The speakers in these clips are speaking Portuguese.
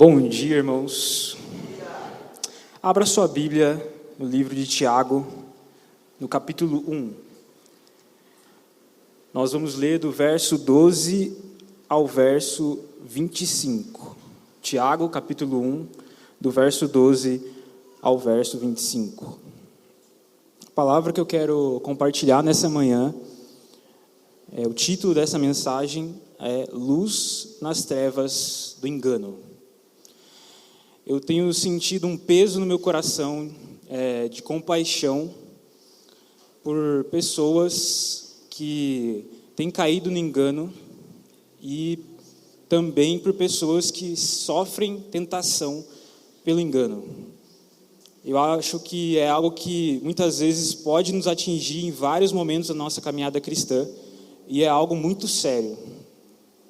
Bom dia, irmãos. Abra sua Bíblia no livro de Tiago, no capítulo 1. Nós vamos ler do verso 12 ao verso 25. Tiago, capítulo 1, do verso 12 ao verso 25. A palavra que eu quero compartilhar nessa manhã, o título dessa mensagem é Luz nas Trevas do Engano. Eu tenho sentido um peso no meu coração de compaixão por pessoas que têm caído no engano e também por pessoas que sofrem tentação pelo engano. Eu acho que é algo que muitas vezes pode nos atingir em vários momentos da nossa caminhada cristã e é algo muito sério.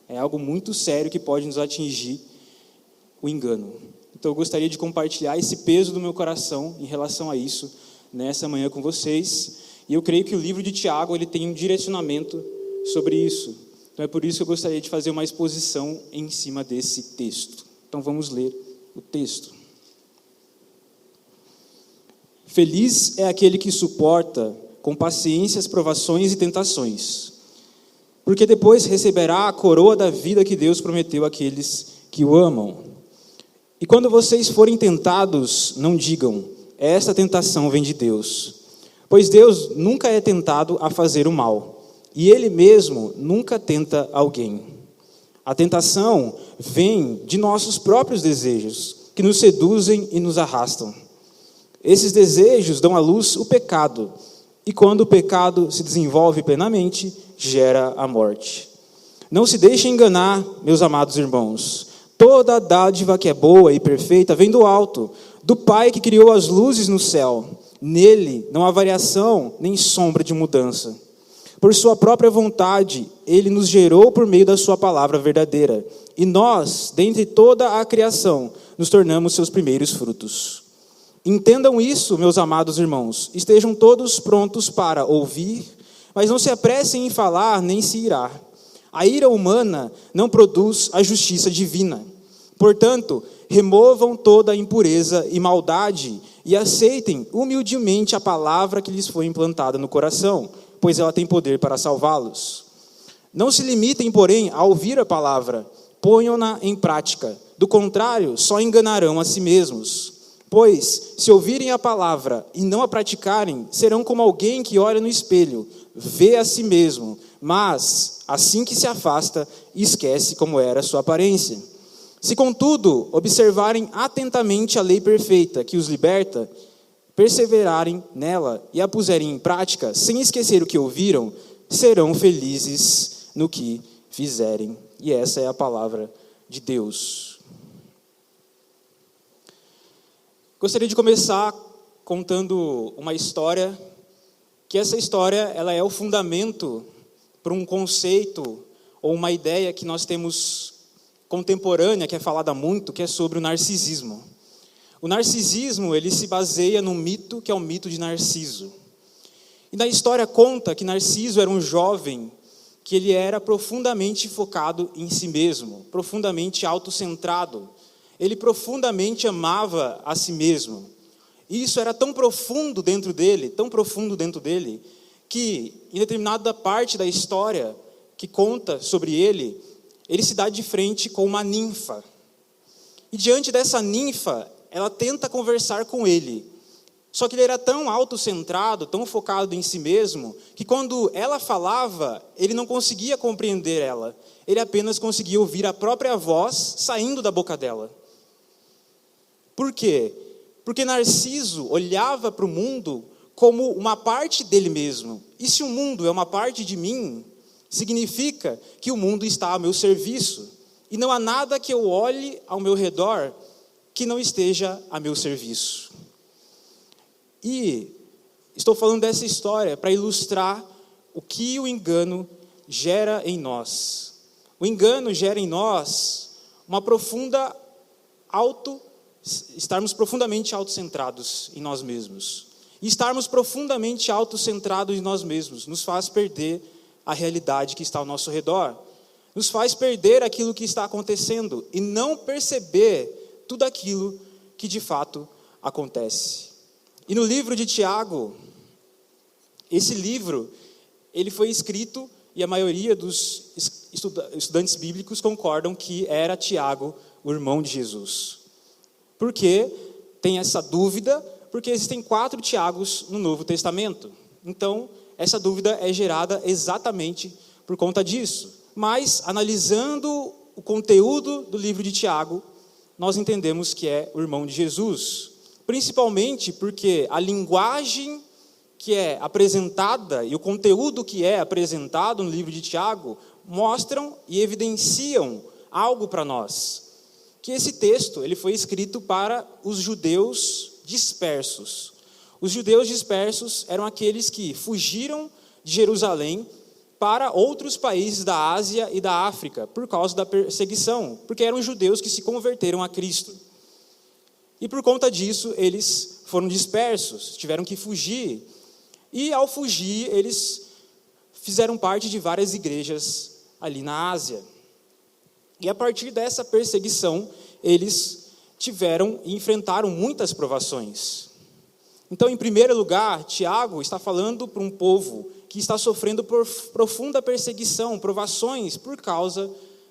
É algo muito sério que pode nos atingir, o engano. Então eu gostaria de compartilhar esse peso do meu coração em relação a isso nessa manhã com vocês. E eu creio que o livro de Tiago ele tem um direcionamento sobre isso. Então é por isso que eu gostaria de fazer uma exposição em cima desse texto. Então vamos ler o texto. Feliz é aquele que suporta com paciência as provações e tentações, porque depois receberá a coroa da vida que Deus prometeu àqueles que o amam. E quando vocês forem tentados, não digam, esta tentação vem de Deus. Pois Deus nunca é tentado a fazer o mal, e Ele mesmo nunca tenta alguém. A tentação vem de nossos próprios desejos, que nos seduzem e nos arrastam. Esses desejos dão à luz o pecado, e quando o pecado se desenvolve plenamente, gera a morte. Não se deixem enganar, meus amados irmãos. Toda a dádiva que é boa e perfeita vem do alto, do Pai que criou as luzes no céu. Nele não há variação nem sombra de mudança. Por sua própria vontade, Ele nos gerou por meio da sua palavra verdadeira. E nós, dentre toda a criação, nos tornamos seus primeiros frutos. Entendam isso, meus amados irmãos. Estejam todos prontos para ouvir, mas não se apressem em falar nem se irar. A ira humana não produz a justiça divina. Portanto, removam toda a impureza e maldade e aceitem humildemente a palavra que lhes foi implantada no coração, pois ela tem poder para salvá-los. Não se limitem, porém, a ouvir a palavra, ponham-na em prática. Do contrário, só enganarão a si mesmos. Pois, se ouvirem a palavra e não a praticarem, serão como alguém que olha no espelho, vê a si mesmo, mas, assim que se afasta, esquece como era a sua aparência. Se, contudo, observarem atentamente a lei perfeita que os liberta, perseverarem nela e a puserem em prática, sem esquecer o que ouviram, serão felizes no que fizerem. E essa é a palavra de Deus. Gostaria de começar contando uma história, que essa história ela é o fundamento para um conceito ou uma ideia que nós temos contemporânea, que é falada muito, que é sobre o narcisismo. O narcisismo, ele se baseia num mito, que é o mito de Narciso. E na história conta que Narciso era um jovem que ele era profundamente focado em si mesmo, profundamente autocentrado. Ele profundamente amava a si mesmo. E isso era tão profundo dentro dele, que em determinada parte da história que conta sobre ele se dá de frente com uma ninfa. E diante dessa ninfa, ela tenta conversar com ele. Só que ele era tão autocentrado, tão focado em si mesmo, que quando ela falava, ele não conseguia compreender ela. Ele apenas conseguia ouvir a própria voz saindo da boca dela. Por quê? Porque Narciso olhava para o mundo como uma parte dele mesmo. E se o mundo é uma parte de mim, significa que o mundo está a meu serviço. E não há nada que eu olhe ao meu redor que não esteja a meu serviço. E estou falando dessa história para ilustrar o que o engano gera em nós. O engano gera em nós uma profunda estarmos profundamente autocentrados em nós mesmos. E estarmos profundamente autocentrados em nós mesmos nos faz perder a realidade que está ao nosso redor. Nos faz perder aquilo que está acontecendo e não perceber tudo aquilo que de fato acontece. E no livro de Tiago, esse livro, ele foi escrito, e a maioria dos estudantes bíblicos concordam que era Tiago, o irmão de Jesus. Por que tem essa dúvida? Porque existem 4 Tiagos no Novo Testamento. Então, essa dúvida é gerada exatamente por conta disso. Mas, analisando o conteúdo do livro de Tiago, nós entendemos que é o irmão de Jesus. Principalmente porque a linguagem que é apresentada e o conteúdo que é apresentado no livro de Tiago mostram e evidenciam algo para nós. Que esse texto ele foi escrito para os judeus dispersos. Os judeus dispersos eram aqueles que fugiram de Jerusalém para outros países da Ásia e da África por causa da perseguição, porque eram judeus que se converteram a Cristo. E por conta disso, eles foram dispersos, tiveram que fugir. E ao fugir, eles fizeram parte de várias igrejas ali na Ásia. E a partir dessa perseguição, eles tiveram e enfrentaram muitas provações. Então, em primeiro lugar, Tiago está falando para um povo que está sofrendo por profunda perseguição, provações por causa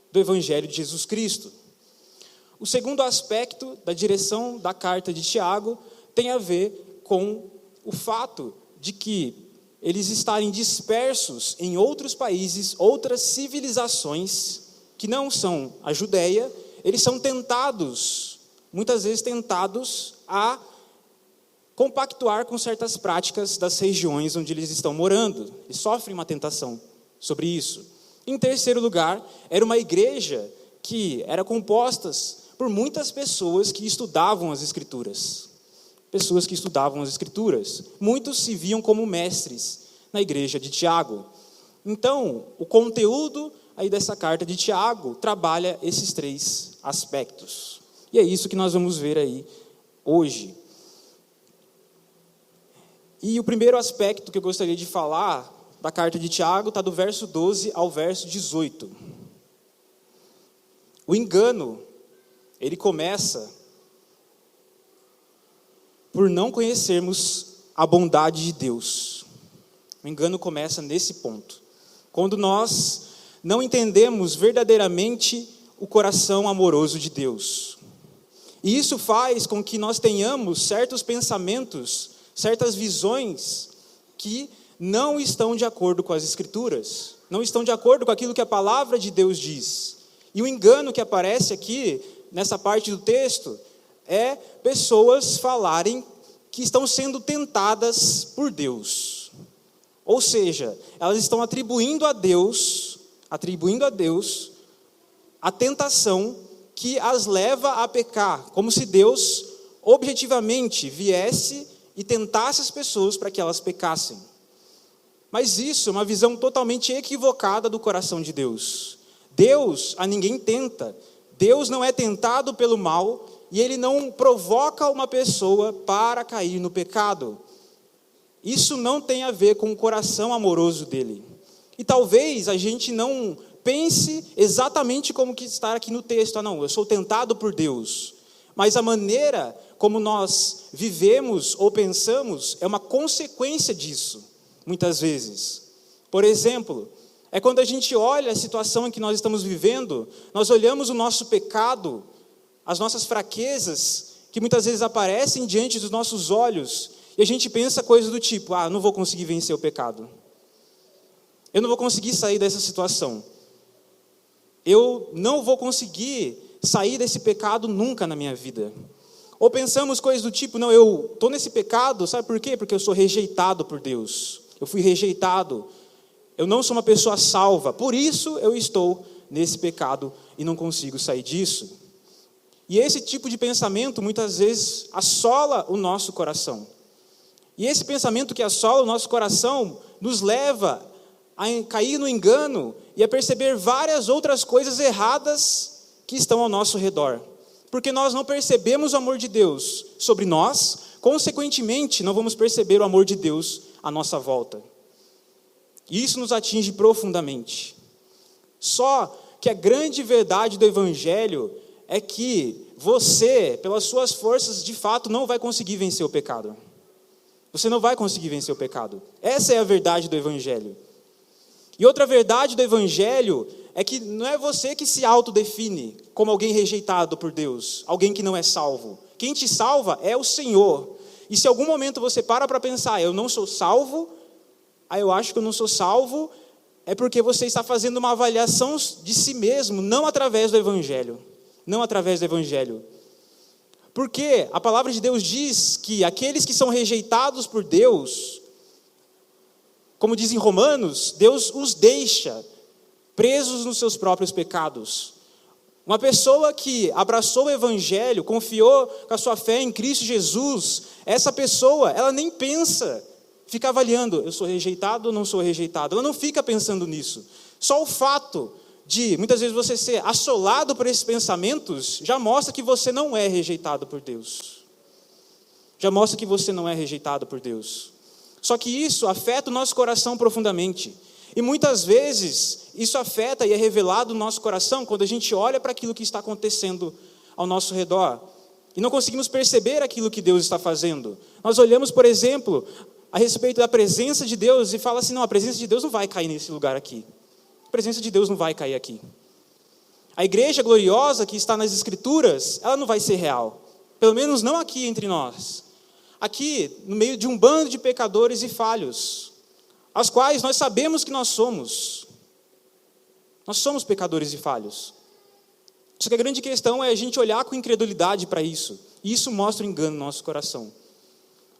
do Evangelho de Jesus Cristo. O segundo aspecto da direção da carta de Tiago tem a ver com o fato de que eles estarem dispersos em outros países, outras civilizações que não são a Judéia, eles são tentados, muitas vezes tentados a compactuar com certas práticas das regiões onde eles estão morando. E sofrem uma tentação sobre isso. Em terceiro lugar, era uma igreja que era composta por muitas pessoas que estudavam as Escrituras. Pessoas que estudavam as Escrituras. Muitos se viam como mestres na igreja de Tiago. Então, o conteúdo aí dessa carta de Tiago trabalha esses 3 aspectos. E é isso que nós vamos ver aí hoje. E o primeiro aspecto que eu gostaria de falar da carta de Tiago está do verso 12 ao verso 18. O engano, ele começa por não conhecermos a bondade de Deus. O engano começa nesse ponto. Quando nós não entendemos verdadeiramente o coração amoroso de Deus. E isso faz com que nós tenhamos certos pensamentos, certas visões que não estão de acordo com as Escrituras, não estão de acordo com aquilo que a palavra de Deus diz. E o engano que aparece aqui, nessa parte do texto, é pessoas falarem que estão sendo tentadas por Deus. Ou seja, elas estão atribuindo a Deus a tentação que as leva a pecar, como se Deus objetivamente viesse e tentasse as pessoas para que elas pecassem. Mas isso é uma visão totalmente equivocada do coração de Deus. Deus a ninguém tenta. Deus não é tentado pelo mal e Ele não provoca uma pessoa para cair no pecado. Isso não tem a ver com o coração amoroso dEle. E talvez a gente não pense exatamente como que está aqui no texto. Não, eu sou tentado por Deus. Mas a maneira como nós vivemos ou pensamos é uma consequência disso, muitas vezes. Por exemplo, é quando a gente olha a situação em que nós estamos vivendo, nós olhamos o nosso pecado, as nossas fraquezas, que muitas vezes aparecem diante dos nossos olhos, e a gente pensa coisas do tipo, não vou conseguir vencer o pecado. Eu não vou conseguir sair dessa situação. Eu não vou conseguir sair desse pecado nunca na minha vida. Ou pensamos coisas do tipo, não, eu estou nesse pecado, sabe por quê? Porque eu sou rejeitado por Deus. Eu fui rejeitado. Eu não sou uma pessoa salva. Por isso eu estou nesse pecado e não consigo sair disso. E esse tipo de pensamento, muitas vezes, assola o nosso coração. E esse pensamento que assola o nosso coração nos leva a cair no engano e a perceber várias outras coisas erradas que estão ao nosso redor. Porque nós não percebemos o amor de Deus sobre nós, consequentemente, não vamos perceber o amor de Deus à nossa volta. E isso nos atinge profundamente. Só que a grande verdade do Evangelho é que você, pelas suas forças, de fato, não vai conseguir vencer o pecado. Você não vai conseguir vencer o pecado. Essa é a verdade do Evangelho. E outra verdade do Evangelho é que não é você que se autodefine como alguém rejeitado por Deus, alguém que não é salvo. Quem te salva é o Senhor. E se em algum momento você para pensar, eu não sou salvo, eu acho que eu não sou salvo, é porque você está fazendo uma avaliação de si mesmo, não através do Evangelho. Não através do Evangelho. Porque a palavra de Deus diz que aqueles que são rejeitados por Deus, como diz em Romanos, Deus os deixa presos nos seus próprios pecados. Uma pessoa que abraçou o Evangelho, confiou com a sua fé em Cristo Jesus, essa pessoa, ela nem pensa, fica avaliando, eu sou rejeitado ou não sou rejeitado. Ela não fica pensando nisso. Só o fato de, muitas vezes, você ser assolado por esses pensamentos, já mostra que você não é rejeitado por Deus. Já mostra que você não é rejeitado por Deus. Só que isso afeta o nosso coração profundamente. E muitas vezes, isso afeta e é revelado no nosso coração quando a gente olha para aquilo que está acontecendo ao nosso redor. E não conseguimos perceber aquilo que Deus está fazendo. Nós olhamos, por exemplo, a respeito da presença de Deus e fala assim, não, a presença de Deus não vai cair nesse lugar aqui. A presença de Deus não vai cair aqui. A igreja gloriosa que está nas Escrituras, ela não vai ser real. Pelo menos não aqui entre nós. Aqui, no meio de um bando de pecadores e falhos, aos quais nós sabemos que nós somos. Nós somos pecadores e falhos. Só que a grande questão é a gente olhar com incredulidade para isso. E isso mostra o engano no nosso coração.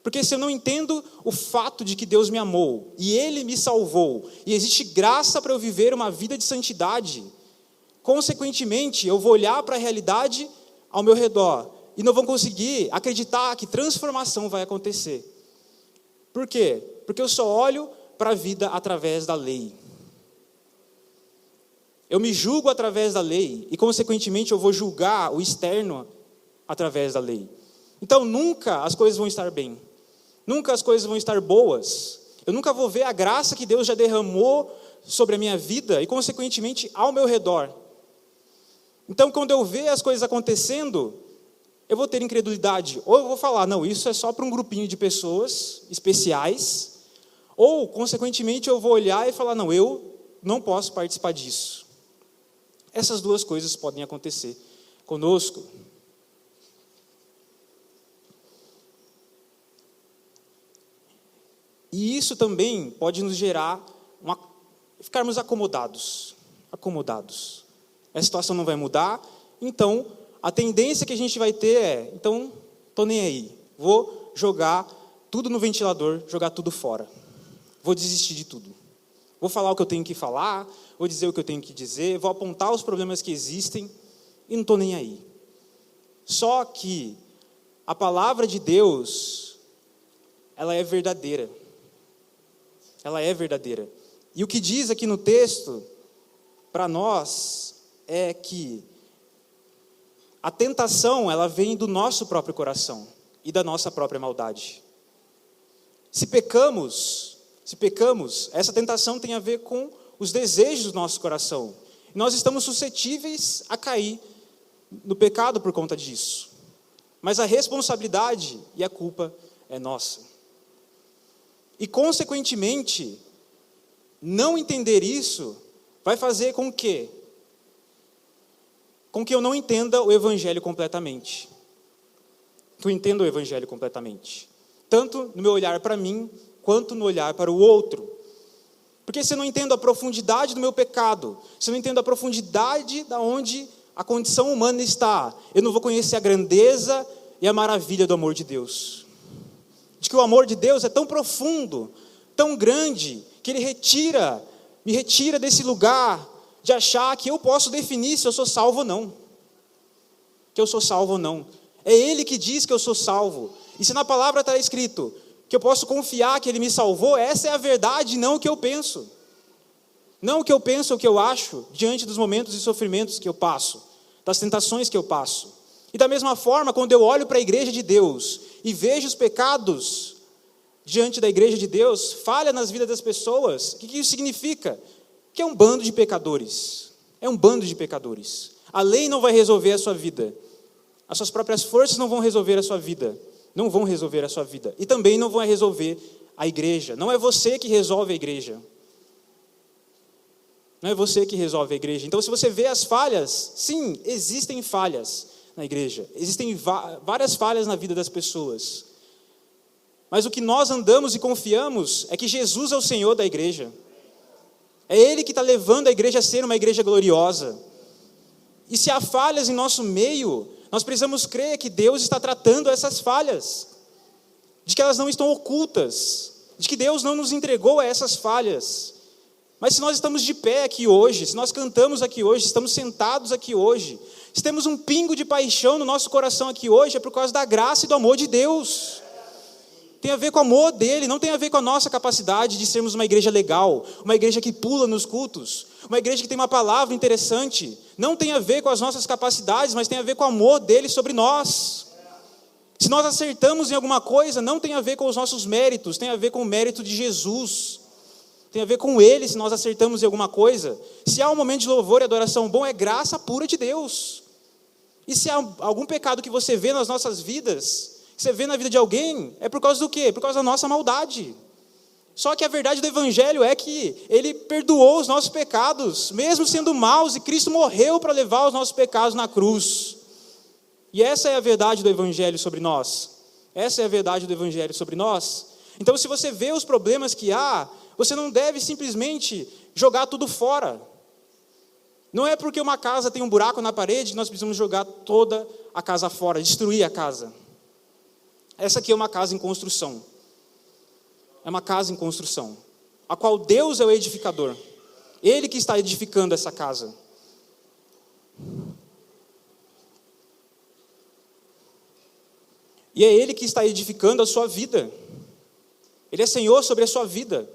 Porque se eu não entendo o fato de que Deus me amou, e Ele me salvou, e existe graça para eu viver uma vida de santidade, consequentemente, eu vou olhar para a realidade ao meu redor, e não vou conseguir acreditar que transformação vai acontecer. Por quê? Porque eu só olho para a vida através da lei. Eu me julgo através da lei, e consequentemente eu vou julgar o externo através da lei. Então nunca as coisas vão estar bem. Nunca as coisas vão estar boas. Eu nunca vou ver a graça que Deus já derramou sobre a minha vida e, consequentemente, ao meu redor. Então, quando eu ver as coisas acontecendo, eu vou ter incredulidade. Ou eu vou falar, não, isso é só para um grupinho de pessoas especiais. Ou, consequentemente, eu vou olhar e falar, não, eu não posso participar disso. Essas duas coisas podem acontecer conosco. E isso também pode nos gerar ficarmos acomodados. A situação não vai mudar, então a tendência que a gente vai ter é, então, estou nem aí, vou jogar tudo no ventilador, jogar tudo fora. Vou desistir de tudo. Vou falar o que eu tenho que falar, vou dizer o que eu tenho que dizer, vou apontar os problemas que existem e não estou nem aí. Só que a palavra de Deus, ela é verdadeira. Ela é verdadeira. E o que diz aqui no texto, para nós, é que a tentação, ela vem do nosso próprio coração e da nossa própria maldade. Se pecamos, essa tentação tem a ver com os desejos do nosso coração. Nós estamos suscetíveis a cair no pecado por conta disso. Mas a responsabilidade e a culpa é nossa. E, consequentemente, não entender isso vai fazer com que eu não entenda o Evangelho completamente. Que eu entenda o Evangelho completamente. Tanto no meu olhar para mim, quanto no olhar para o outro. Porque se eu não entendo a profundidade do meu pecado, se eu não entendo a profundidade da onde a condição humana está, eu não vou conhecer a grandeza e a maravilha do amor de Deus. De que o amor de Deus é tão profundo, tão grande, que Ele me retira desse lugar de achar que eu posso definir se eu sou salvo ou não. Que eu sou salvo ou não. É Ele que diz que eu sou salvo. E se na palavra está escrito que eu posso confiar que Ele me salvou, essa é a verdade, não o que eu penso. Não o que eu penso ou o que eu acho diante dos momentos de sofrimentos que eu passo, das tentações que eu passo. E da mesma forma, quando eu olho para a igreja de Deus e vejo os pecados diante da igreja de Deus, falha nas vidas das pessoas, o que isso significa? Que é um bando de pecadores. É um bando de pecadores. A lei não vai resolver a sua vida. As suas próprias forças não vão resolver a sua vida. Não vão resolver a sua vida. E também não vão resolver a igreja. Não é você que resolve a igreja. Não é você que resolve a igreja. Então, se você vê as falhas, sim, existem falhas na igreja. Existem várias falhas na vida das pessoas. Mas o que nós andamos e confiamos é que Jesus é o Senhor da igreja. É Ele que está levando a igreja a ser uma igreja gloriosa. E se há falhas em nosso meio, nós precisamos crer que Deus está tratando essas falhas. De que elas não estão ocultas. De que Deus não nos entregou a essas falhas. Mas se nós estamos de pé aqui hoje, se nós cantamos aqui hoje, estamos sentados aqui hoje, se temos um pingo de paixão no nosso coração aqui hoje, é por causa da graça e do amor de Deus. Tem a ver com o amor dele, não tem a ver com a nossa capacidade de sermos uma igreja legal, uma igreja que pula nos cultos, uma igreja que tem uma palavra interessante. Não tem a ver com as nossas capacidades, mas tem a ver com o amor dele sobre nós. Se nós acertamos em alguma coisa, não tem a ver com os nossos méritos, tem a ver com o mérito de Jesus. Tem a ver com Ele, se nós acertamos em alguma coisa. Se há um momento de louvor e adoração bom, é graça pura de Deus. E se há algum pecado que você vê nas nossas vidas, que você vê na vida de alguém, é por causa do quê? Por causa da nossa maldade. Só que a verdade do Evangelho é que Ele perdoou os nossos pecados, mesmo sendo maus, e Cristo morreu para levar os nossos pecados na cruz. E essa é a verdade do Evangelho sobre nós. Essa é a verdade do Evangelho sobre nós. Então, se você vê os problemas que há, você não deve simplesmente jogar tudo fora. Não é porque uma casa tem um buraco na parede que nós precisamos jogar toda a casa fora, destruir a casa. Essa aqui é uma casa em construção. É uma casa em construção, a qual Deus é o edificador. Ele que está edificando essa casa. E é Ele que está edificando a sua vida. Ele é Senhor sobre a sua vida.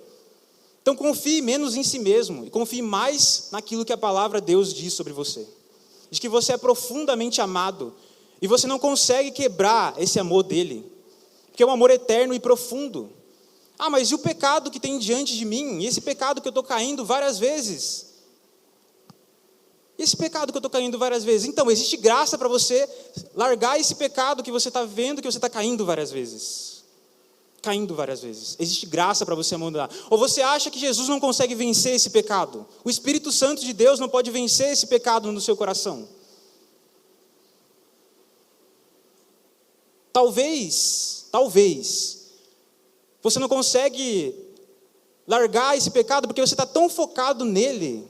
Então confie menos em si mesmo e confie mais naquilo que a palavra de Deus diz sobre você. De que você é profundamente amado e você não consegue quebrar esse amor dele, porque é um amor eterno e profundo. Ah, mas e o pecado que tem diante de mim? E esse pecado que eu estou caindo várias vezes? Esse pecado que eu estou caindo várias vezes? Então, existe graça para você largar esse pecado que você está vendo que você está caindo várias vezes. Caindo várias vezes. Existe graça para você mudar. Ou você acha que Jesus não consegue vencer esse pecado? O Espírito Santo de Deus não pode vencer esse pecado no seu coração? Talvez, você não consegue largar esse pecado porque você está tão focado nele,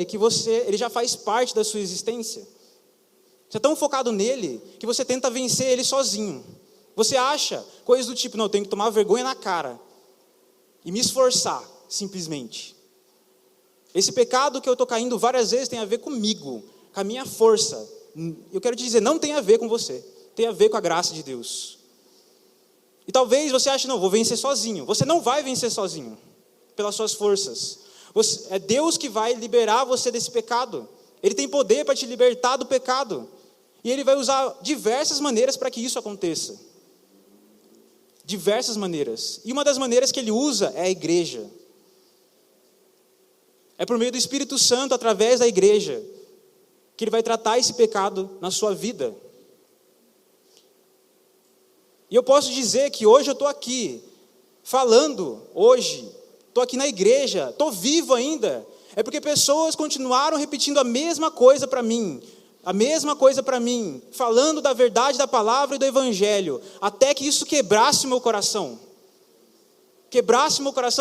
que ele já faz parte da sua existência. Você é tão focado nele que você tenta vencer ele sozinho. Você acha coisas do tipo, não, eu tenho que tomar vergonha na cara e me esforçar, simplesmente. Esse pecado que eu estou caindo várias vezes tem a ver comigo, com a minha força. Eu quero te dizer, não tem a ver com você, tem a ver com a graça de Deus. E talvez você ache, não, vou vencer sozinho. Você não vai vencer sozinho, pelas suas forças. É Deus que vai liberar você desse pecado. Ele tem poder para te libertar do pecado. E Ele vai usar diversas maneiras para que isso aconteça. Diversas maneiras. E uma das maneiras que Ele usa é a igreja. É por meio do Espírito Santo, através da igreja, que Ele vai tratar esse pecado na sua vida. E eu posso dizer que hoje eu estou aqui, falando, estou aqui na igreja, estou vivo ainda, é porque pessoas continuaram repetindo a mesma coisa para mim, falando da verdade da palavra e do evangelho, até que isso quebrasse o meu coração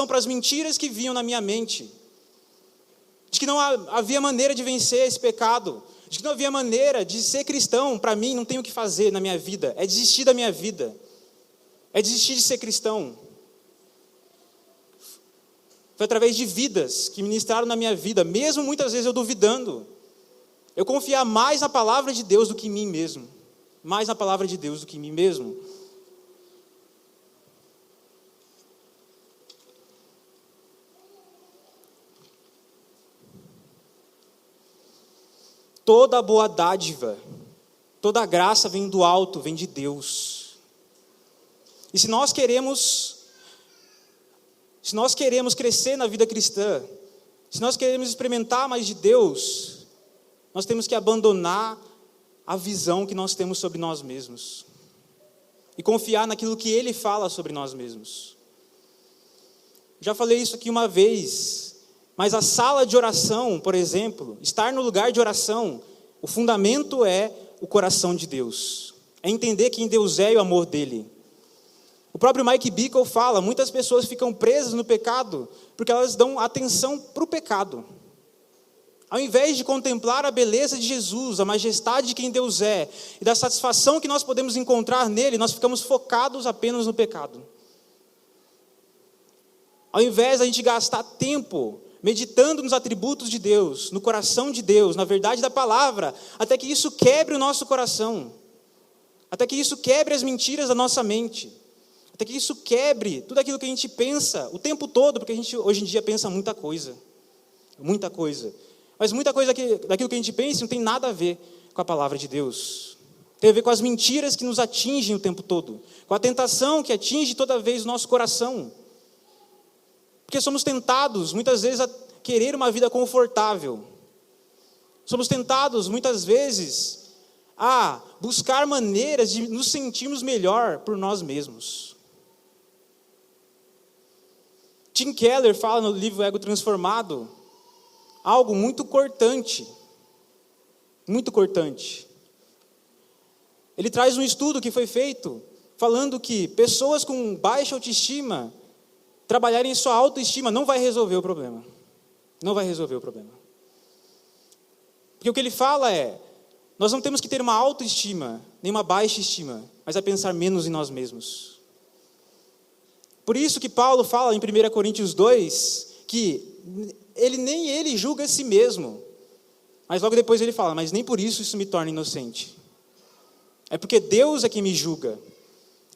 para as mentiras que vinham na minha mente, de que não havia maneira de vencer esse pecado, de que não havia maneira de ser cristão. Para mim, não tem o que fazer na minha vida, é desistir da minha vida, é desistir de ser cristão. Foi através de vidas que ministraram na minha vida, mesmo muitas vezes eu duvidando, eu confiar mais na palavra de Deus do que em mim mesmo, mais na palavra de Deus do que em mim mesmo. Toda boa dádiva, toda a graça vem do alto, vem de Deus. E se nós queremos crescer na vida cristã, se nós queremos experimentar mais de Deus, nós temos que abandonar a visão que nós temos sobre nós mesmos. E confiar naquilo que Ele fala sobre nós mesmos. Já falei isso aqui uma vez, mas a sala de oração, por exemplo, estar no lugar de oração, o fundamento é o coração de Deus. É entender quem Deus é e o amor dEle. O próprio Mike Bickle fala, muitas pessoas ficam presas no pecado porque elas dão atenção para o pecado. Ao invés de contemplar a beleza de Jesus, a majestade de quem Deus é, e da satisfação que nós podemos encontrar nele, nós ficamos focados apenas no pecado. Ao invés de a gente gastar tempo meditando nos atributos de Deus, no coração de Deus, na verdade da palavra, até que isso quebre o nosso coração, até que isso quebre as mentiras da nossa mente, até que isso quebre tudo aquilo que a gente pensa o tempo todo, porque a gente hoje em dia pensa muita coisa. Mas muita coisa daquilo que a gente pensa não tem nada a ver com a palavra de Deus. Tem a ver com as mentiras que nos atingem o tempo todo, com a tentação que atinge toda vez o nosso coração. Porque somos tentados, muitas vezes, a querer uma vida confortável. Somos tentados, muitas vezes, a buscar maneiras de nos sentirmos melhor por nós mesmos. Tim Keller fala no livro Ego Transformado algo muito cortante. Muito cortante. Ele traz um estudo que foi feito falando que pessoas com baixa autoestima trabalharem em sua autoestima não vai resolver o problema. Não vai resolver o problema. Porque o que ele fala é, nós não temos que ter uma autoestima, nem uma baixa estima, mas é pensar menos em nós mesmos. Por isso que Paulo fala em 1 Coríntios 2, que nem ele julga a si mesmo. Mas logo depois ele fala, mas nem por isso me torna inocente. É porque Deus é quem me julga.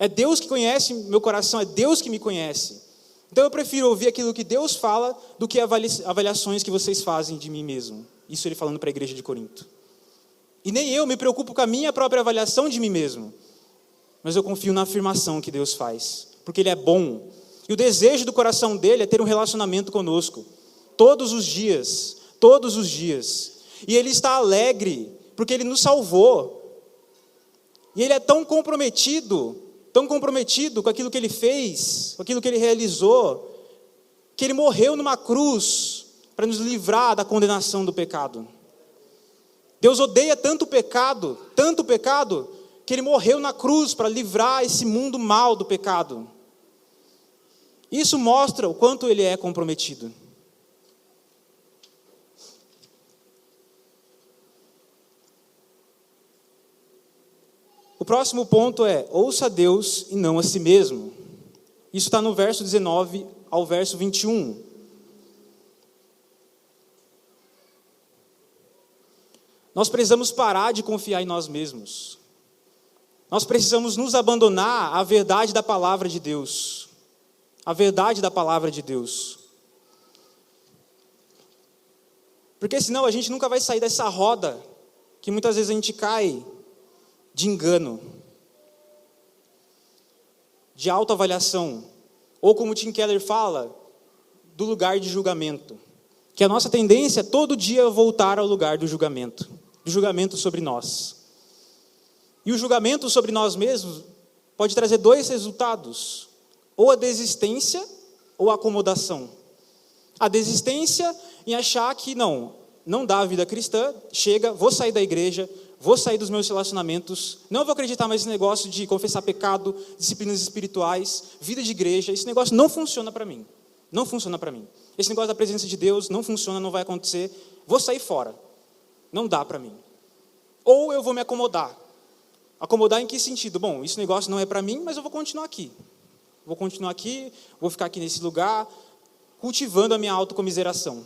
É Deus que conhece meu coração, é Deus que me conhece. Então eu prefiro ouvir aquilo que Deus fala do que avaliações que vocês fazem de mim mesmo. Isso ele falando para a igreja de Corinto. E nem eu me preocupo com a minha própria avaliação de mim mesmo. Mas eu confio na afirmação que Deus faz. Porque Ele é bom. E o desejo do coração dele é ter um relacionamento conosco. Todos os dias. Todos os dias. E Ele está alegre, porque Ele nos salvou. E Ele é tão comprometido com aquilo que Ele fez, com aquilo que Ele realizou, que Ele morreu numa cruz para nos livrar da condenação do pecado. Deus odeia tanto o pecado, que Ele morreu na cruz para livrar esse mundo mal do pecado. Isso mostra o quanto Ele é comprometido. O próximo ponto é, ouça a Deus e não a si mesmo. Isso está no verso 19 ao verso 21. Nós precisamos parar de confiar em nós mesmos. Nós precisamos nos abandonar à verdade da palavra de Deus. A verdade da palavra de Deus. Porque senão a gente nunca vai sair dessa roda que muitas vezes a gente cai de engano, de autoavaliação, ou como Tim Keller fala, do lugar de julgamento. Que a nossa tendência é todo dia voltar ao lugar do julgamento sobre nós. E o julgamento sobre nós mesmos pode trazer dois resultados, ou a desistência ou a acomodação. A desistência em achar que não dá a vida cristã, chega, vou sair da igreja, vou sair dos meus relacionamentos, não vou acreditar mais nesse negócio de confessar pecado, disciplinas espirituais, vida de igreja, esse negócio não funciona para mim. Não funciona para mim. Esse negócio da presença de Deus não funciona, não vai acontecer, vou sair fora. Não dá para mim. Ou eu vou me acomodar. Acomodar em que sentido? Bom, esse negócio não é para mim, mas eu vou continuar aqui. Vou ficar aqui nesse lugar, cultivando a minha autocomiseração.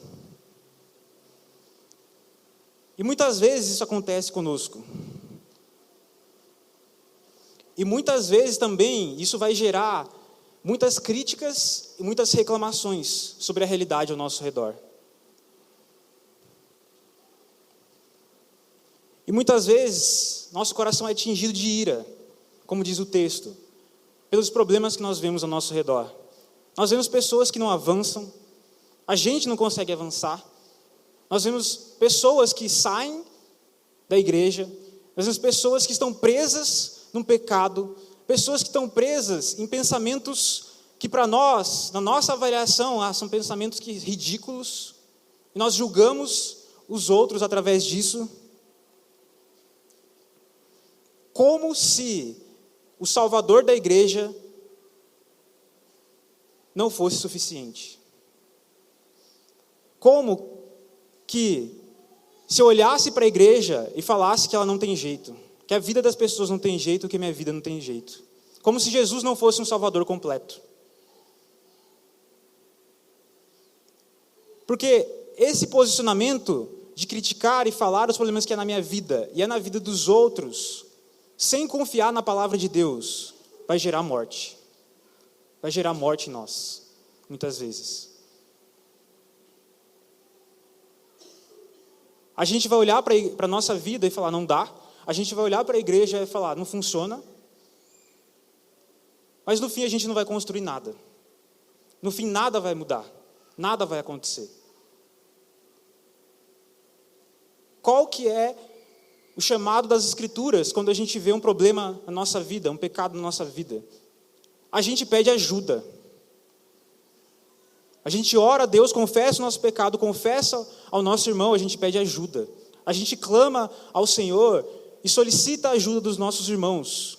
E muitas vezes isso acontece conosco. E muitas vezes também isso vai gerar muitas críticas e muitas reclamações sobre a realidade ao nosso redor. E muitas vezes nosso coração é tingido de ira, como diz o texto, pelos problemas que nós vemos ao nosso redor. Nós vemos pessoas que não avançam, a gente não consegue avançar. Nós vemos pessoas que saem da igreja, Às vezes pessoas que estão presas num pecado, pessoas que estão presas em pensamentos que para nós, na nossa avaliação, são pensamentos ridículos, e nós julgamos os outros através disso, como se o Salvador da igreja não fosse suficiente. Como que, se eu olhasse para a igreja e falasse que ela não tem jeito, que a vida das pessoas não tem jeito, que a minha vida não tem jeito. Como se Jesus não fosse um Salvador completo. Porque esse posicionamento de criticar e falar os problemas que é na minha vida e é na vida dos outros, sem confiar na palavra de Deus, vai gerar morte. Vai gerar morte em nós, muitas vezes. A gente vai olhar para a nossa vida e falar, não dá. A gente vai olhar para a igreja e falar, não funciona. Mas no fim a gente não vai construir nada. No fim nada vai mudar. Nada vai acontecer. Qual que é o chamado das Escrituras quando a gente vê um problema na nossa vida, um pecado na nossa vida? A gente pede ajuda. A gente ora a Deus, confessa o nosso pecado, confessa ao nosso irmão, a gente pede ajuda. A gente clama ao Senhor e solicita a ajuda dos nossos irmãos.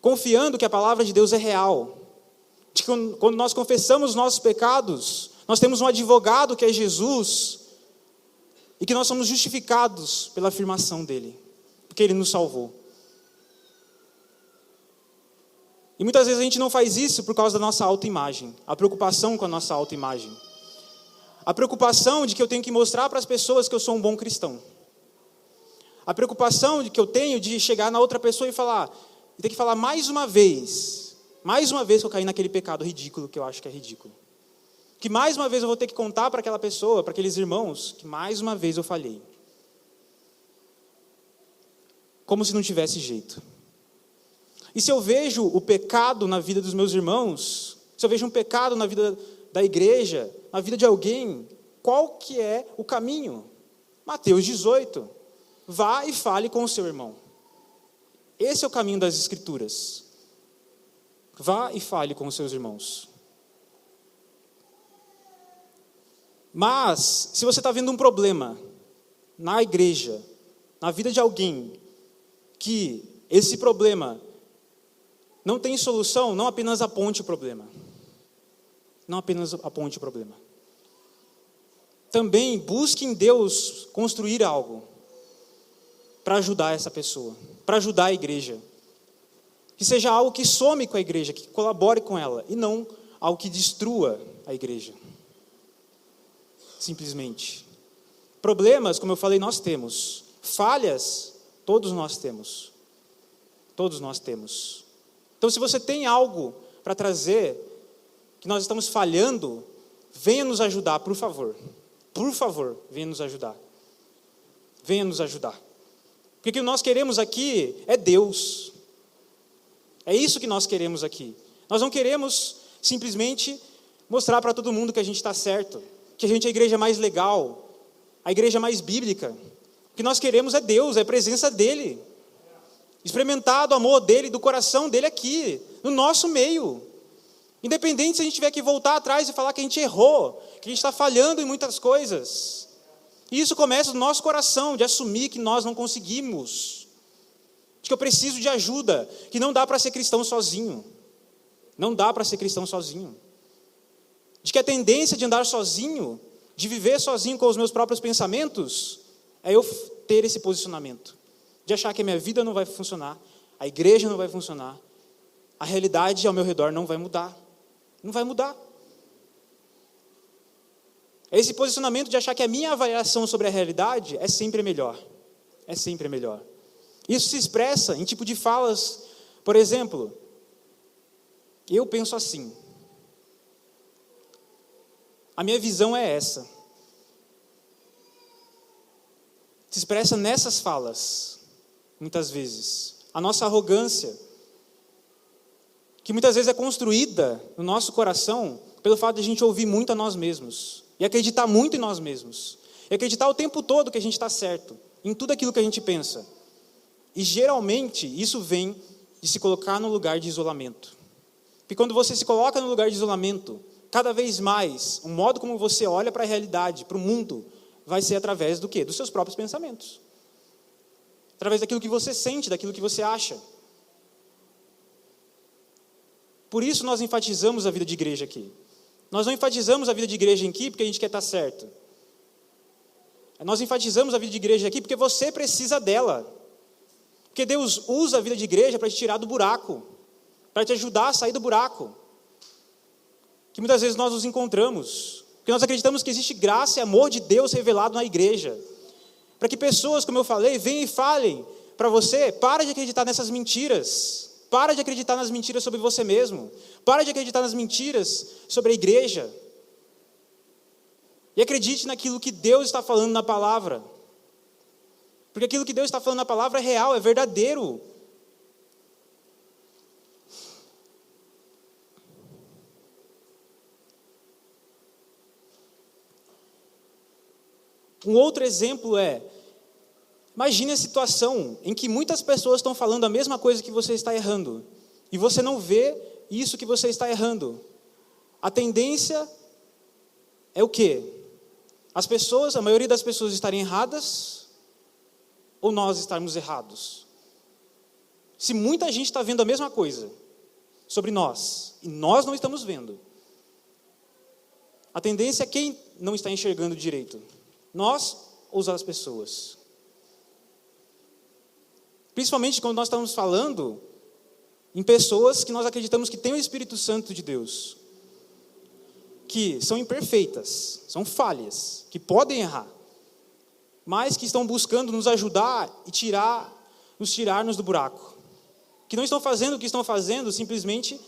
Confiando que a palavra de Deus é real. De que quando nós confessamos os nossos pecados, nós temos um advogado que é Jesus, e que nós somos justificados pela afirmação dele, porque ele nos salvou. E muitas vezes a gente não faz isso por causa da nossa autoimagem, a preocupação com a nossa autoimagem. A preocupação de que eu tenho que mostrar para as pessoas que eu sou um bom cristão. A preocupação de que eu tenho de chegar na outra pessoa e ter que falar mais uma vez que eu caí naquele pecado ridículo que eu acho que é ridículo. Que mais uma vez eu vou ter que contar para aquela pessoa, para aqueles irmãos, que mais uma vez eu falhei. Como se não tivesse jeito. E se eu vejo o pecado na vida dos meus irmãos, se eu vejo um pecado na vida da igreja, na vida de alguém, qual que é o caminho? Mateus 18. Vá e fale com o seu irmão. Esse é o caminho das Escrituras. Vá e fale com os seus irmãos. Mas, se você está vendo um problema na igreja, na vida de alguém, que esse problema não tem solução, não apenas aponte o problema. Não apenas aponte o problema. Também busque em Deus construir algo para ajudar essa pessoa, para ajudar a igreja. Que seja algo que some com a igreja, que colabore com ela, e não algo que destrua a igreja. Simplesmente. Problemas, como eu falei, nós temos. Falhas, todos nós temos. Todos nós temos. Então, se você tem algo para trazer, que nós estamos falhando, venha nos ajudar, por favor. Por favor, venha nos ajudar. Venha nos ajudar. Porque o que nós queremos aqui é Deus. É isso que nós queremos aqui. Nós não queremos simplesmente mostrar para todo mundo que a gente está certo, que a gente é a igreja mais legal, a igreja mais bíblica. O que nós queremos é Deus, é a presença dEle. Experimentar do amor dEle, do coração dEle aqui, no nosso meio. Independente se a gente tiver que voltar atrás e falar que a gente errou, que a gente está falhando em muitas coisas. E isso começa do nosso coração, de assumir que nós não conseguimos. De que eu preciso de ajuda, que não dá para ser cristão sozinho. Não dá para ser cristão sozinho. De que a tendência de andar sozinho, de viver sozinho com os meus próprios pensamentos, é eu ter esse posicionamento. De achar que a minha vida não vai funcionar, a igreja não vai funcionar, a realidade ao meu redor não vai mudar. Não vai mudar. É esse posicionamento de achar que a minha avaliação sobre a realidade é sempre melhor. É sempre melhor. Isso se expressa em tipo de falas. Por exemplo, eu penso assim. A minha visão é essa. Se expressa nessas falas, muitas vezes. A nossa arrogância, que muitas vezes é construída no nosso coração pelo fato de a gente ouvir muito a nós mesmos e acreditar muito em nós mesmos. E acreditar o tempo todo que a gente está certo, em tudo aquilo que a gente pensa. E geralmente isso vem de se colocar no lugar de isolamento. Porque quando você se coloca no lugar de isolamento, cada vez mais, o modo como você olha para a realidade, para o mundo, vai ser através do quê? Dos seus próprios pensamentos. Através daquilo que você sente, daquilo que você acha. Por isso nós enfatizamos a vida de igreja aqui. Nós não enfatizamos a vida de igreja aqui porque a gente quer estar certo. Nós enfatizamos a vida de igreja aqui porque você precisa dela. Porque Deus usa a vida de igreja para te tirar do buraco, para te ajudar a sair do buraco. Que muitas vezes nós nos encontramos. Porque nós acreditamos que existe graça e amor de Deus revelado na igreja. Para que pessoas, como eu falei, venham e falem para você, para de acreditar nessas mentiras. Para de acreditar nas mentiras sobre você mesmo. Para de acreditar nas mentiras sobre a igreja. E acredite naquilo que Deus está falando na palavra. Porque aquilo que Deus está falando na palavra é real, é verdadeiro. Um outro exemplo é, imagine a situação em que muitas pessoas estão falando a mesma coisa que você está errando, e você não vê isso que você está errando. A tendência é o quê? A maioria das pessoas estarem erradas, ou nós estarmos errados? Se muita gente está vendo a mesma coisa sobre nós, e nós não estamos vendo, a tendência é quem não está enxergando direito? Nós ou as pessoas? Principalmente quando nós estamos falando em pessoas que nós acreditamos que têm o Espírito Santo de Deus, que são imperfeitas, são falhas, que podem errar, mas que estão buscando nos ajudar e nos tirar-nos do buraco. Que não estão fazendo o que estão fazendo simplesmente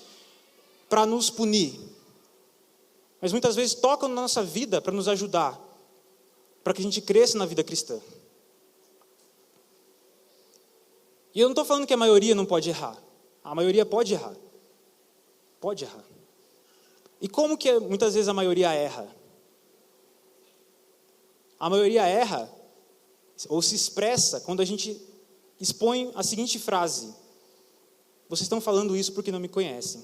para nos punir, mas muitas vezes tocam na nossa vida para nos ajudar, para que a gente cresça na vida cristã. E eu não estou falando que a maioria não pode errar. A maioria pode errar. Pode errar. E como que muitas vezes a maioria erra? A maioria erra, ou se expressa, quando a gente expõe a seguinte frase: vocês estão falando isso porque não me conhecem.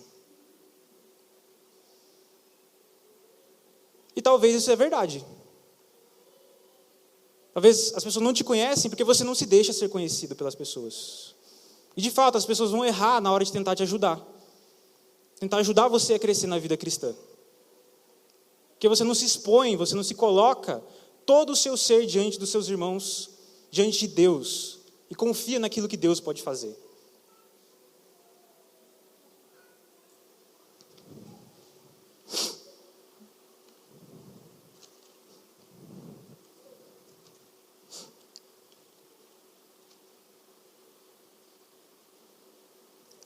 E talvez isso é verdade. Talvez as pessoas não te conhecem porque você não se deixa ser conhecido pelas pessoas. E de fato, as pessoas vão errar na hora de tentar te ajudar. Tentar ajudar você a crescer na vida cristã. Porque você não se expõe, você não se coloca todo o seu ser diante dos seus irmãos, diante de Deus, e confia naquilo que Deus pode fazer.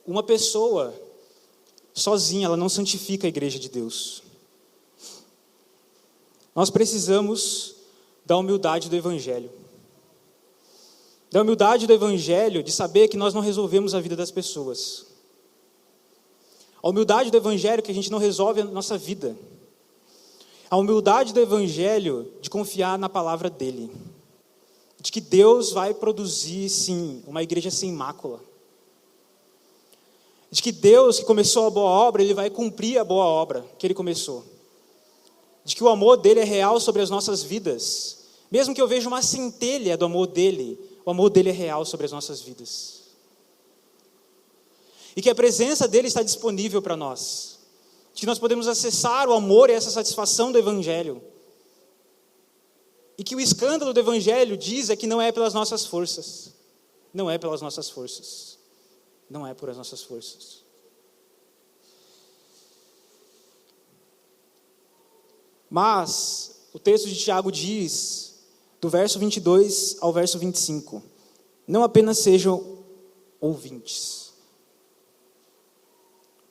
Uma pessoa sozinha, ela não santifica a igreja de Deus. Nós precisamos da humildade do Evangelho. Da humildade do Evangelho, de saber que nós não resolvemos a vida das pessoas. A humildade do Evangelho que a gente não resolve a nossa vida. A humildade do Evangelho de confiar na palavra dele. De que Deus vai produzir, sim, uma igreja sem mácula. De que Deus, que começou a boa obra, Ele vai cumprir a boa obra que Ele começou. De que o amor dEle é real sobre as nossas vidas. Mesmo que eu veja uma centelha do amor dEle, o amor dEle é real sobre as nossas vidas. E que a presença dEle está disponível para nós. De que nós podemos acessar o amor e essa satisfação do Evangelho. E que o escândalo do Evangelho diz é que não é pelas nossas forças. Não é pelas nossas forças. Não é por as nossas forças. Mas o texto de Tiago diz, do verso 22 ao verso 25, não apenas sejam ouvintes,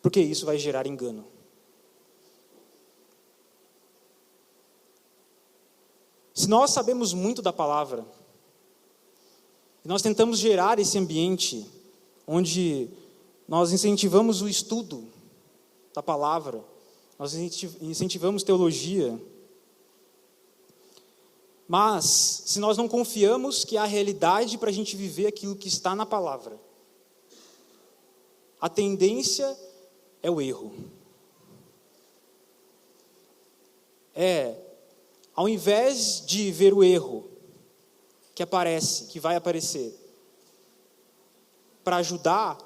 porque isso vai gerar engano. Se nós sabemos muito da palavra, e nós tentamos gerar esse ambiente onde nós incentivamos o estudo da palavra, nós incentivamos teologia, Mas, se nós não confiamos que há realidade para a gente viver aquilo que está na palavra, a tendência é o erro. Ao invés de ver o erro que aparece, que vai aparecer, para ajudar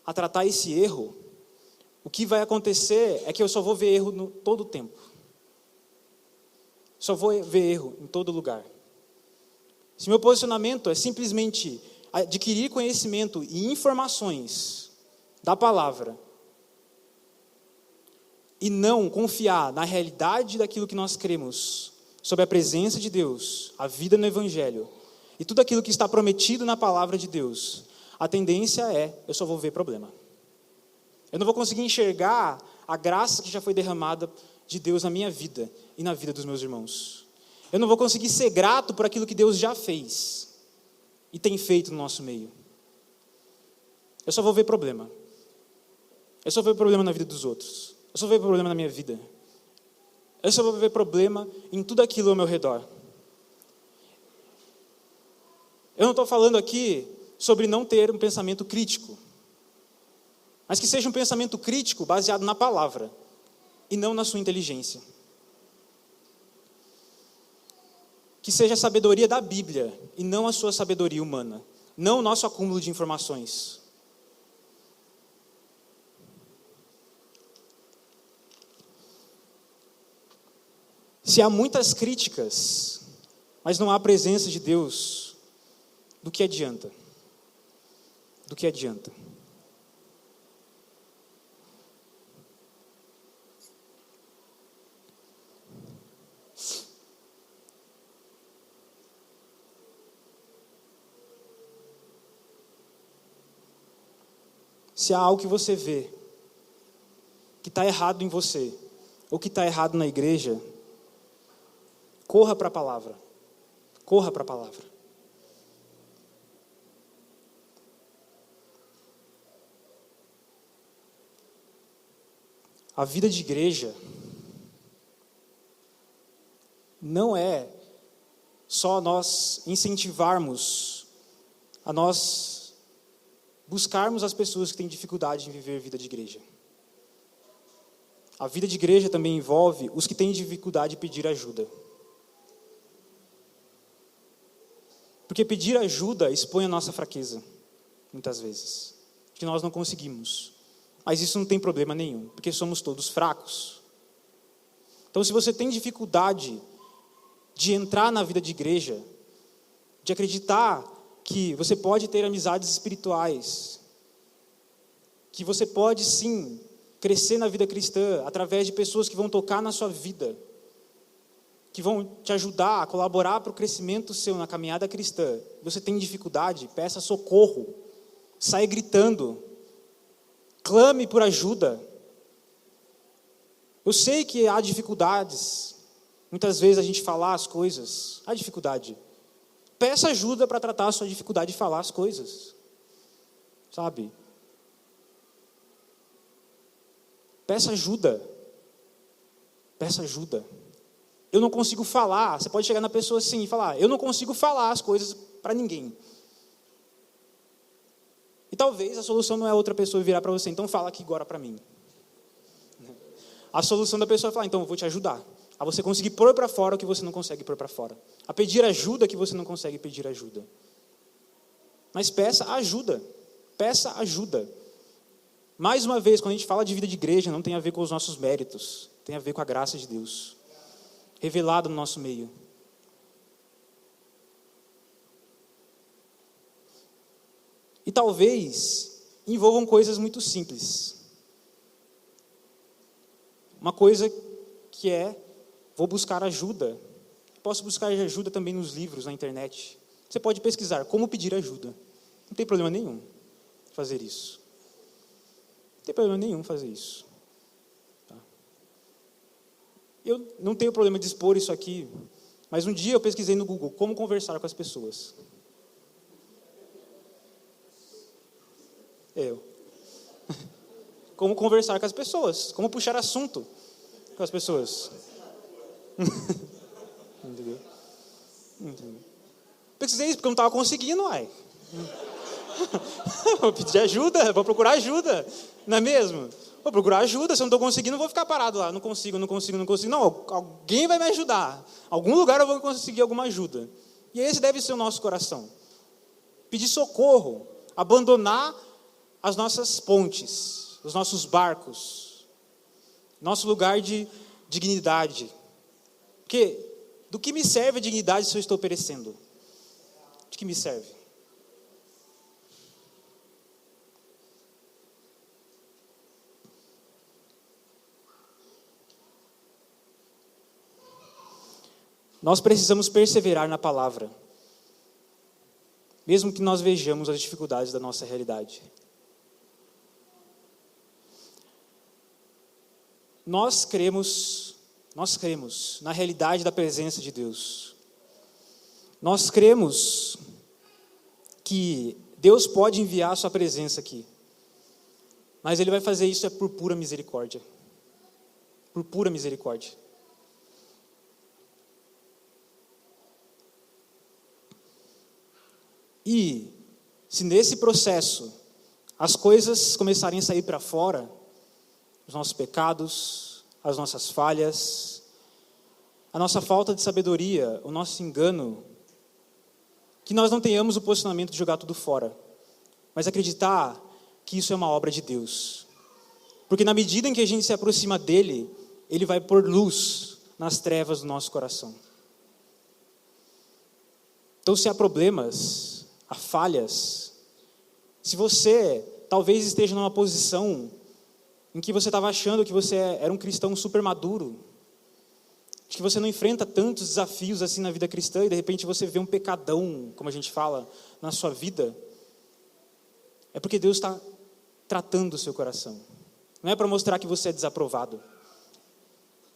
a tratar esse erro, o que vai acontecer é que eu só vou ver erro todo o tempo. Só vou ver erro em todo lugar. Se meu posicionamento é simplesmente adquirir conhecimento e informações da palavra, e não confiar na realidade daquilo que nós cremos, sobre a presença de Deus, a vida no Evangelho, e tudo aquilo que está prometido na palavra de Deus, a tendência eu só vou ver problema. Eu não vou conseguir enxergar a graça que já foi derramada de Deus na minha vida e na vida dos meus irmãos. Eu não vou conseguir ser grato por aquilo que Deus já fez e tem feito no nosso meio. Eu só vou ver problema. Eu só vou ver problema na vida dos outros. Eu só vou ver problema na minha vida. Eu só vou ver problema em tudo aquilo ao meu redor. Eu não estou falando aqui sobre não ter um pensamento crítico, mas que seja um pensamento crítico baseado na palavra e não na sua inteligência. Que seja a sabedoria da Bíblia e não a sua sabedoria humana, não o nosso acúmulo de informações. Se há muitas críticas, mas não há a presença de Deus, do que adianta? Do que adianta? Se há algo que você vê que está errado em você, ou que está errado na igreja, corra para a palavra. Corra para a palavra. A vida de igreja não é só nós incentivarmos a nós buscarmos as pessoas que têm dificuldade em viver a vida de igreja. A vida de igreja também envolve os que têm dificuldade de pedir ajuda. Porque pedir ajuda expõe a nossa fraqueza, muitas vezes, que nós não conseguimos. Mas isso não tem problema nenhum, porque somos todos fracos. Então, se você tem dificuldade de entrar na vida de igreja, de acreditar que você pode ter amizades espirituais, que você pode sim crescer na vida cristã através de pessoas que vão tocar na sua vida, que vão te ajudar a colaborar para o crescimento seu na caminhada cristã, você tem dificuldade, peça socorro, saia gritando, clame por ajuda. Eu sei que há dificuldades, muitas vezes a gente falar as coisas, há dificuldade. Peça ajuda para tratar a sua dificuldade de falar as coisas, sabe? Peça ajuda. Peça ajuda. Eu não consigo falar. Você pode chegar na pessoa assim e falar: eu não consigo falar as coisas para ninguém. E talvez a solução não é outra pessoa virar para você: então fala aqui agora para mim. A solução da pessoa é falar: então eu vou te ajudar a você conseguir pôr para fora o que você não consegue pôr para fora, a pedir ajuda que você não consegue pedir ajuda. Mas peça ajuda. Peça ajuda. Mais uma vez, quando a gente fala de vida de igreja, não tem a ver com os nossos méritos, tem a ver com a graça de Deus revelada no nosso meio. E talvez envolvam coisas muito simples. Uma coisa que vou buscar ajuda. Posso buscar ajuda também nos livros, na internet. Você pode pesquisar como pedir ajuda. Não tem problema nenhum fazer isso. Não tem problema nenhum fazer isso. Tá? Eu não tenho problema de expor isso aqui, mas um dia eu pesquisei no Google como conversar com as pessoas. Como conversar com as pessoas, como puxar assunto com as pessoas. Entendeu? dizer isso? Porque eu não estava conseguindo, uai. Vou pedir ajuda, vou procurar ajuda, não é mesmo? Vou procurar ajuda, se eu não estou conseguindo, eu vou ficar parado lá, não consigo. Não, alguém vai me ajudar. Algum lugar eu vou conseguir alguma ajuda. E esse deve ser o nosso coração. Pedir socorro, abandonar as nossas pontes, os nossos barcos, nosso lugar de dignidade. Porque do que me serve a dignidade se eu estou perecendo? De que me serve? Nós precisamos perseverar na palavra, mesmo que nós vejamos as dificuldades da nossa realidade. Nós cremos na realidade da presença de Deus. Nós cremos que Deus pode enviar a sua presença aqui, mas Ele vai fazer isso por pura misericórdia. Por pura misericórdia. E se nesse processo as coisas começarem a sair para fora, os nossos pecados, as nossas falhas, a nossa falta de sabedoria, o nosso engano, que nós não tenhamos o posicionamento de jogar tudo fora, mas acreditar que isso é uma obra de Deus. Porque na medida em que a gente se aproxima dEle, Ele vai pôr luz nas trevas do nosso coração. Então, se há problemas, há falhas, se você talvez esteja numa posição em que você estava achando que você era um cristão super maduro, de que você não enfrenta tantos desafios assim na vida cristã, e de repente você vê um pecadão, como a gente fala, na sua vida, é porque Deus está tratando o seu coração. Não é para mostrar que você é desaprovado,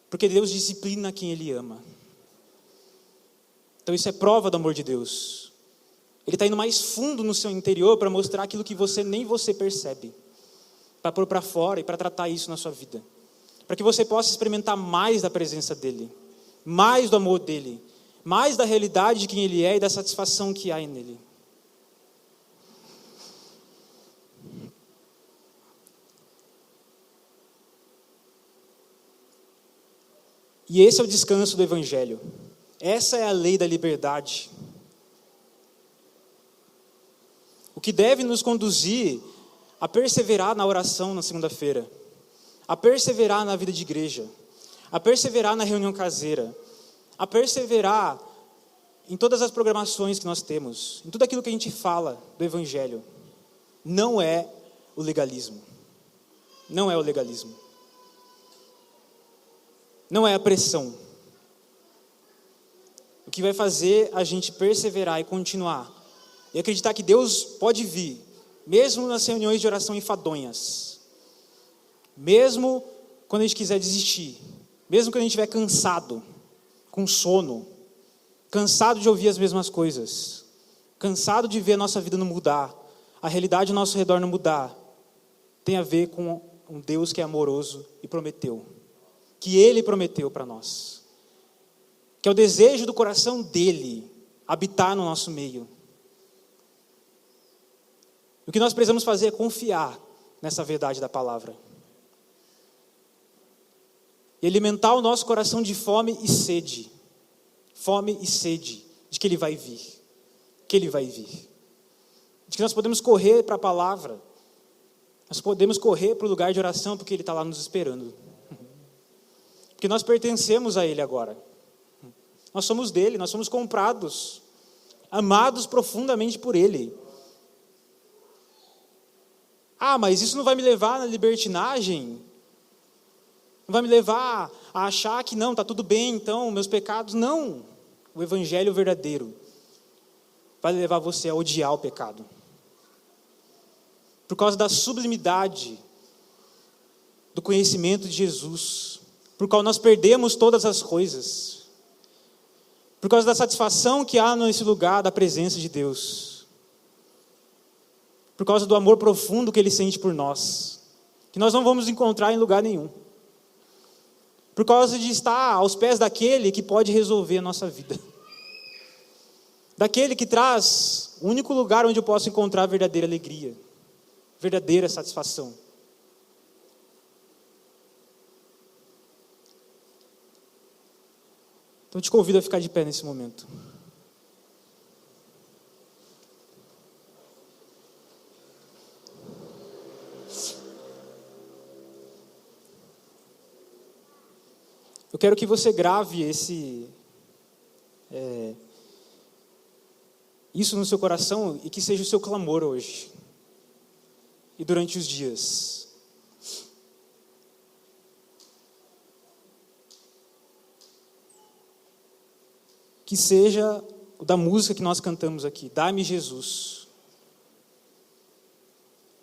porque Deus disciplina quem Ele ama. Então isso é prova do amor de Deus. Ele está indo mais fundo no seu interior para mostrar aquilo que nem você percebe. Para pôr para fora e para tratar isso na sua vida. Para que você possa experimentar mais da presença dEle. Mais do amor dEle. Mais da realidade de quem Ele é e da satisfação que há nele. E esse é o descanso do Evangelho. Essa é a lei da liberdade. O que deve nos conduzir a perseverar na oração na segunda-feira, a perseverar na vida de igreja, a perseverar na reunião caseira, a perseverar em todas as programações que nós temos, em tudo aquilo que a gente fala do Evangelho, não é o legalismo. Não é o legalismo. Não é a pressão. O que vai fazer a gente perseverar e continuar e acreditar que Deus pode vir, mesmo nas reuniões de oração enfadonhas, mesmo quando a gente quiser desistir, mesmo quando a gente estiver cansado, com sono, cansado de ouvir as mesmas coisas, cansado de ver a nossa vida não mudar, a realidade ao nosso redor não mudar, tem a ver com um Deus que é amoroso e prometeu, que Ele prometeu para nós, que é o desejo do coração dEle habitar no nosso meio. O que nós precisamos fazer é confiar nessa verdade da palavra. E alimentar o nosso coração de fome e sede. Fome e sede de que Ele vai vir. Que Ele vai vir. De que nós podemos correr para a palavra. Nós podemos correr para o lugar de oração porque Ele está lá nos esperando. Porque nós pertencemos a Ele agora. Nós somos dEle, nós somos comprados. Amados profundamente por Ele. Ah, mas isso não vai me levar na libertinagem? Não vai me levar a achar que não, está tudo bem, então, meus pecados? Não. O Evangelho verdadeiro vai levar você a odiar o pecado. Por causa da sublimidade do conhecimento de Jesus, por qual nós perdemos todas as coisas, por causa da satisfação que há nesse lugar da presença de Deus. Por causa do amor profundo que Ele sente por nós, que nós não vamos encontrar em lugar nenhum. Por causa de estar aos pés daquele que pode resolver a nossa vida. daquele que traz o único lugar onde eu posso encontrar verdadeira alegria, verdadeira satisfação. Então eu te convido a ficar de pé nesse momento. Eu quero que você grave isso no seu coração e que seja o seu clamor hoje e durante os dias. Que seja o da música que nós cantamos aqui, Dá-me Jesus.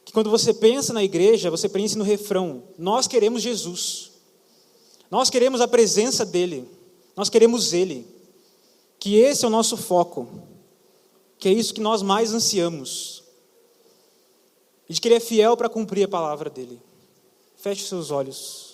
Que quando você pensa na igreja, você pense no refrão, nós queremos Jesus. Nós queremos a presença dEle, nós queremos Ele, que esse é o nosso foco, que é isso que nós mais ansiamos, e de que Ele é fiel para cumprir a palavra dEle. Feche seus olhos.